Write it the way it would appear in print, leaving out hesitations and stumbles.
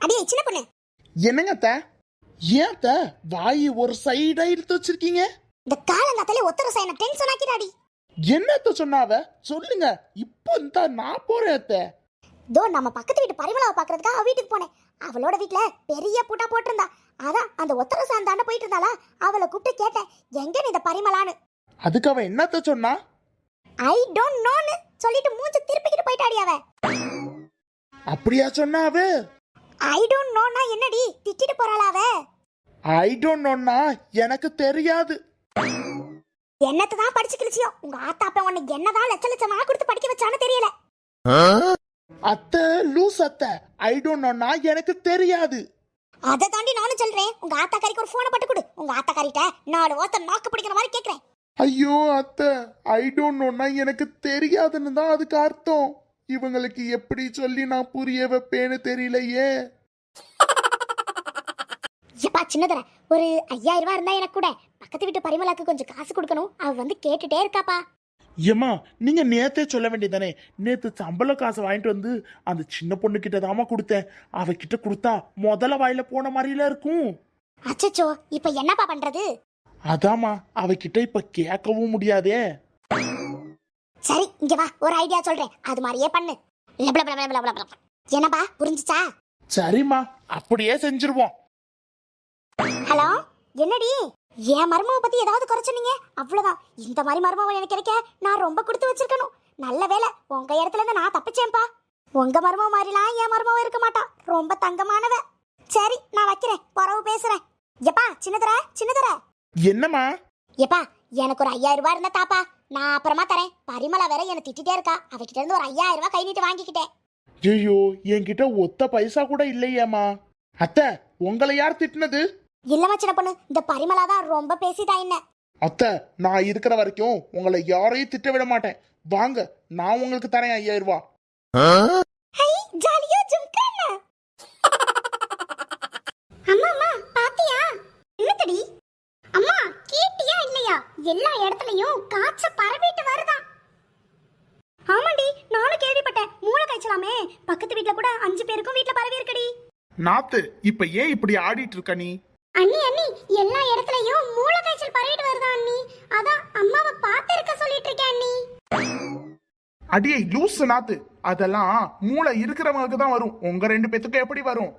அடியே சின்ன பொண்ணு. என்னங்க அத்த? ஏன் அத்த வாய் ஒரு சைடா இழுத்து வச்சிருக்கீங்க? இந்த காலங்காத்தாலே ஒத்தர சைன டென்ஷன் ஆக்கிடாடி. என்னத்த சொன்னாவ சொல்லுங்க. இப்போ இந்த நான் போறேன் அத்த. தோ நம்ம பக்கத்து வீட்டு பரிமளாவை பாக்குறதுக்காக அவ வீட்டுக்கு போனேன். அவளோட வீட்ல பெரிய பூட்டா போட்டிருந்தா. அதான் அந்த ஒத்தர சாந்தாண்ட போயிட்டு இருந்தாளா, அவளை கூப்பிட்டு கேட்டேன் எங்க இந்த பரிமளான்னு. அதுக்கு அவ என்னத்த சொன்னா? ஐ டோன்ட் நோன்னு சொல்லிட்டு மூஞ்சி திருப்பிக்கிட்டு போயிட்டாடி அவ. அப்படியா சொன்னாவ? ஐ டோன்ட் நோனா என்னடி திட்டிட்டு போறாளா அவ? ஐ டோன்ட் நோன்னா எனக்கு தெரியாது. என்னத்தை தான் படிச்சு கிழிச்சியோ உங்க ஆத்தாப்ப உன்னை என்னதான் லட்ச லட்சமா கொடுத்து படிக்க வச்சான்னு தெரியல. அத்த லூஸ் அத்த. ஐ டோன்ட் நோன்னா எனக்கு தெரியாது. அதை தாண்டி நானும் சொல்றேன். உங்க ஆத்தாக்காரிக்கு ஒரு போனை பட்டு கொடு. உங்க ஆத்தாக்காரிட்ட 4 ஓத்த நாக்கு பிடிக்கிற மாதிரி கேக்குறேன். ஐயோ அத்த, ஐ டோன்ட் நோன்னா எனக்கு தெரியாதுன்னு தான் அதுக்கு அர்த்தம். இவங்களுக்கு எப்படி சொல்லி நான் புரிய வைப்பேன்னு தெரியலையே. எப்பா சின்னதர, ஒரு 5000 ரூபாய் இருந்தா எனக்கு கூட. பக்கத்து வீட்டு பரிமளாக்கு கொஞ்சம் காசு கொடுக்கணும். அவ வந்து கேட்டுட்டே இருக்காப்பா. ஏமா நீங்க நேத்தே சொல்ல வேண்டியதானே? நேத்து சம்பள காசு வாங்கிட்டு வந்து அந்த சின்ன பொண்ணு கிட்ட தாமா கொடுத்தேன். அவகிட்ட கொடுத்தா முதல்ல வாயில போன மாதிரில இருக்கும். அச்சச்சோ, இப்ப என்னப்பா பண்றது? அதாமா அவகிட்ட இப்ப கேட்கவும் முடியாதே. சரி இங்க வா, ஒரு ஐடியா சொல்றேன். அது மாதிரியே பண்ணு. என்னப்பா புரிஞ்சுச்சா? சரிம்மா, அப்படியே செஞ்சிருவோம். ஹலோ, என்னடி என் மருமவை பத்தி ஏதாவது குறைச்சனீங்க? அவ்வளவுதான். இந்த மாதிரி மருமவை எனக்கு கிடைக்க நான் ரொம்ப கொடுத்து வச்சிருக்கணும். நல்ல வேலை உங்க இடத்துல இருந்து நான் தப்பிச்சேன்ப்பா. உங்க மருமவ மாதிரிலாம் என் மருமவ இருக்க மாட்டா. ரொம்ப தங்கமானவ. சரி நான் வைக்கிறேன், பரவு பேசுறேன். எப்பா சின்னதர என்னம்மா? எப்பா எனக்கு ஒரு 5000 ரூபாய் இருந்தா தாப்பா, நான் அப்புறமா தரேன். பரிமளா வேற என்ன திட்டிட்டே இருக்கா. அவகிட்ட இருந்து ஒரு 5000 ரூபாய் கை நீட்டு வாங்கிக்கிட்டேன். ஐயோ, என்கிட்ட ஒத்த பைசா கூட இல்லையேம்மா. அத்தை, உங்களை யார் திட்டினது? இல்லம்மா சின்ன பொண்ணு, இந்த பரிமளா தான் ரொம்ப பேசிட்டா என்ன. அத்தை, நான் இருக்கிற வரைக்கும் உங்களை யாரையும் திட்ட விட மாட்டேன். வாங்க, நான் உங்களுக்கு தரேன் 5000 ரூபாய். ஹை ஜாலியா ஜம்கானா. அம்மா அம்மா பாத்தியா? என்னடி அம்மா கேட்டியா இல்லையா? எல்லா இடத்துலயும் காய்ச்ச பரவிட்டு வருதா. ஆமாடி, நானும் கேள்விப்பட்டேன். மூளை காய்ச்சலாமே பக்கத்து வீட்ல கூட 5 பேருக்கும் வீட்ல பரவி இருக்குடி. நாத்து, இப்ப ஏன் இப்படி ஆடிட்டு இருக்க நீ? அண்ணி எல்லா இடத்துலயும் மூளை காய்ச்சல் பரவிட்டு வருதா அண்ணி. அதான் அம்மாவை பார்த்து இருக்க சொல்லிட்டு இருக்கேன் அண்ணி. அடியே லூசு நாத்து, அதெல்லாம் மூளை இருக்கிறவங்களுக்கு தான் வரும். உங்க 2 பேத்துக்கு எப்படி வரும்?